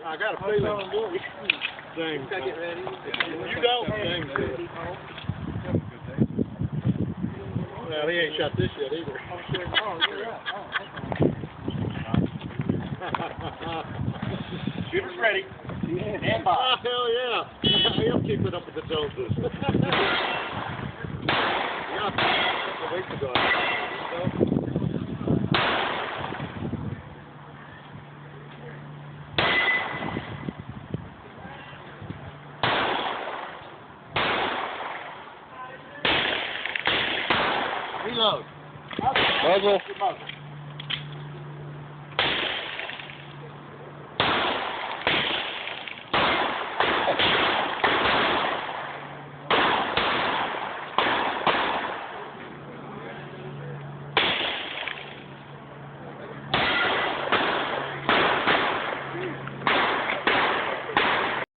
I got a feeling. James. Gotta get ready. You don't, James. Well, he ain't shot this yet either. Shooter's ready. Stand by. Oh, hell yeah. He'll keep it up with the Joneses. Yeah, a week ago. Reload. Muzzle.